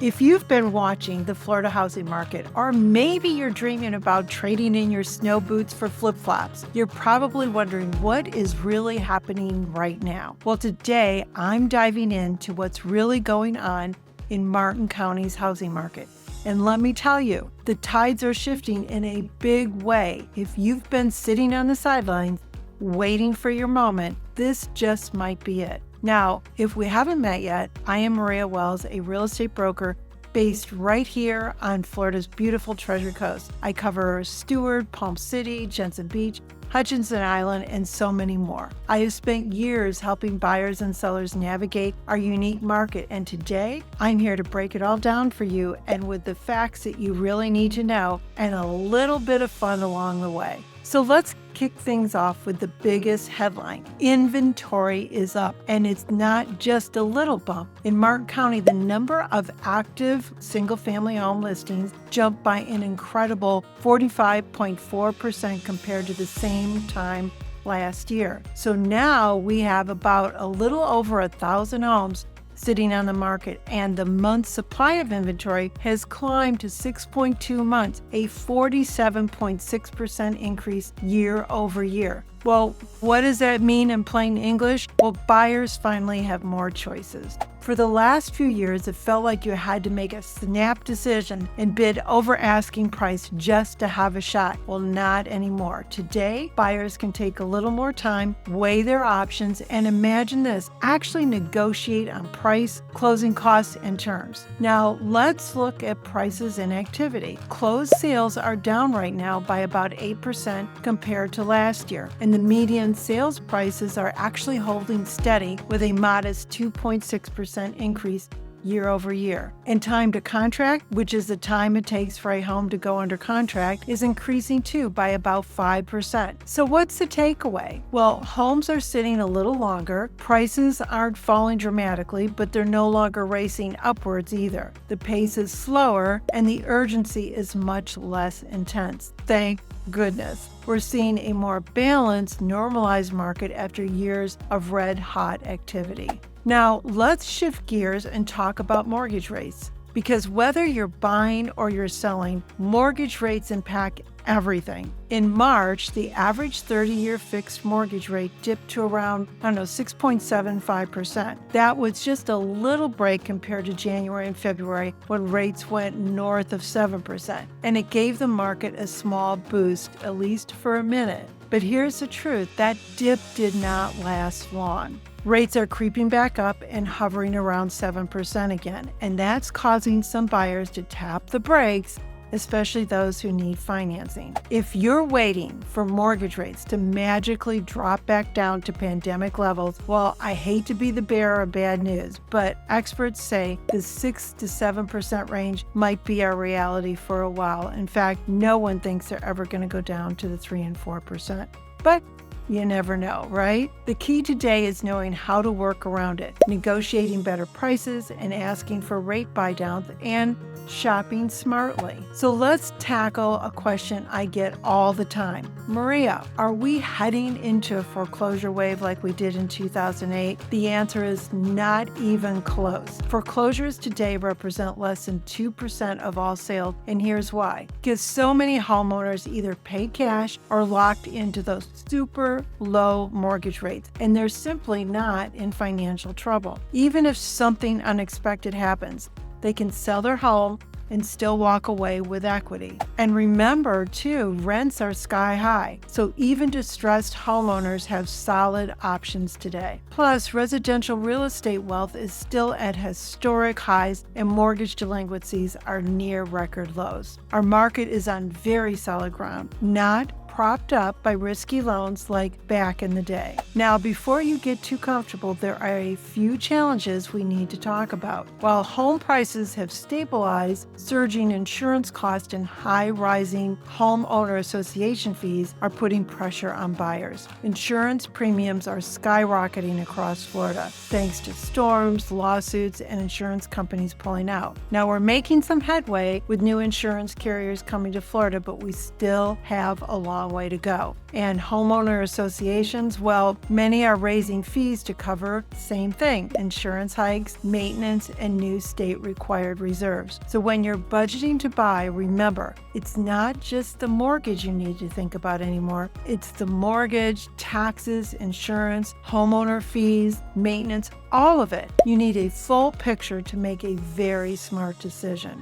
If you've been watching the Florida housing market, or maybe you're dreaming about trading in your snow boots for flip-flops, you're probably wondering what is really happening right now. Well, today I'm diving into what's really going on in Martin County's housing market. And let me tell you, the tides are shifting in a big way. If you've been sitting on the sidelines waiting for your moment, this just might be it. Now, if we haven't met yet, I am Maria Wells, a real estate broker based right here on Florida's beautiful Treasure Coast. I cover Stuart, Palm City, Jensen Beach, Hutchinson Island, and so many more. I have spent years helping buyers and sellers navigate our unique market, and today I'm here to break it all down for you and with the facts that you really need to know and a little bit of fun along the way. So let's kick things off with the biggest headline. Inventory is up, and it's not just a little bump. In Martin County, the number of active single-family home listings jumped by an incredible 45.4% compared to the same time last year. So now we have about a little over 1,000 homes sitting on the market, and the month's supply of inventory has climbed to 6.2 months, a 47.6% increase year over year. Well, what does that mean in plain English? Well, buyers finally have more choices. For the last few years, it felt like you had to make a snap decision and bid over asking price just to have a shot. Well, not anymore. Today, buyers can take a little more time, weigh their options, and imagine this, actually negotiate on price, closing costs, and terms. Now, let's look at prices and activity. Closed sales are down right now by about 8% compared to last year, and the median sales prices are actually holding steady with a modest 2.6% increase year over year. And time to contract, which is the time it takes for a home to go under contract, is increasing too by about 5%. So what's the takeaway? Well, homes are sitting a little longer, prices aren't falling dramatically, but they're no longer racing upwards either. The pace is slower and the urgency is much less intense. Thank goodness. We're seeing a more balanced, normalized market after years of red-hot activity. Now, let's shift gears and talk about mortgage rates. Because whether you're buying or you're selling, mortgage rates impact everything. In March, the average 30-year fixed mortgage rate dipped to around, 6.75%. That was just a little break compared to January and February when rates went north of 7%. And it gave the market a small boost, at least for a minute. But here's the truth, that dip did not last long. Rates are creeping back up and hovering around 7% again, and that's causing some buyers to tap the brakes, especially those who need financing. If you're waiting for mortgage rates to magically drop back down to pandemic levels, well, I hate to be the bearer of bad news, but experts say the 6 to 7% range might be our reality for a while. In fact, no one thinks they're ever going to go down to the 3 and 4%. But you never know, right? The key today is knowing how to work around it, negotiating better prices and asking for rate buydowns and shopping smartly. So let's tackle a question I get all the time. Maria, are we heading into a foreclosure wave like we did in 2008? The answer is not even close. Foreclosures today represent less than 2% of all sales, and here's why. Because so many homeowners either pay cash or locked into those super low mortgage rates, and they're simply not in financial trouble. Even if something unexpected happens, they can sell their home and still walk away with equity. And remember, too, rents are sky high, so even distressed homeowners have solid options today. Plus, residential real estate wealth is still at historic highs, and mortgage delinquencies are near record lows. Our market is on very solid ground, not propped up by risky loans like back in the day. Now, before you get too comfortable, there are a few challenges we need to talk about. While home prices have stabilized, surging insurance costs and high rising homeowner association fees are putting pressure on buyers. Insurance premiums are skyrocketing across Florida, thanks to storms, lawsuits, and insurance companies pulling out. Now, we're making some headway with new insurance carriers coming to Florida, but we still have a long long way to go. And homeowner associations, well, many are raising fees to cover the same thing: insurance hikes, maintenance, and new state-required reserves. So when you're budgeting to buy, remember, it's not just the mortgage you need to think about anymore. It's the mortgage, taxes, insurance, homeowner fees, maintenance, all of it. You need a full picture to make a very smart decision.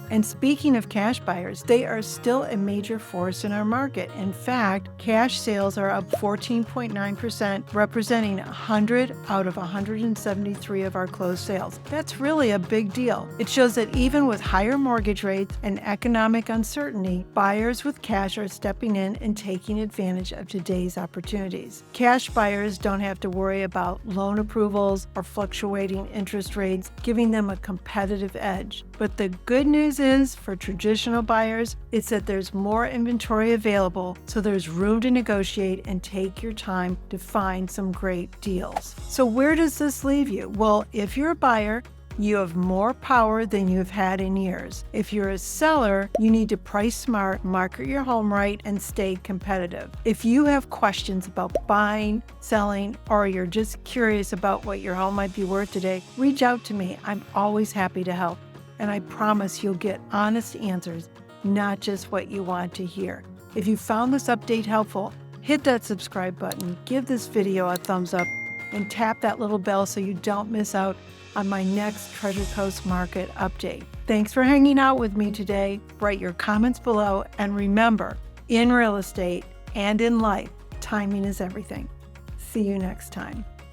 And speaking of cash buyers, they are still a major force in our market. In fact, cash sales are up 14.9%, representing 100 out of 173 of our closed sales. That's really a big deal. It shows that even with higher mortgage rates and economic uncertainty, buyers with cash are stepping in and taking advantage of today's opportunities. Cash buyers don't have to worry about loan approvals or fluctuating interest rates, giving them a competitive edge. But the good news is, for traditional buyers, it's that there's more inventory available, so there's room to negotiate and take your time to find some great deals. So where does this leave you? Well, if you're a buyer, you have more power than you've had in years. If you're a seller, you need to price smart, market your home right, and stay competitive. If you have questions about buying, selling, or you're just curious about what your home might be worth today, reach out to me. I'm always happy to help. And I promise you'll get honest answers, not just what you want to hear. If you found this update helpful, hit that subscribe button, give this video a thumbs up, and tap that little bell so you don't miss out on my next Treasure Coast Market update. Thanks for hanging out with me today. Write your comments below, and remember, in real estate and in life, timing is everything. See you next time.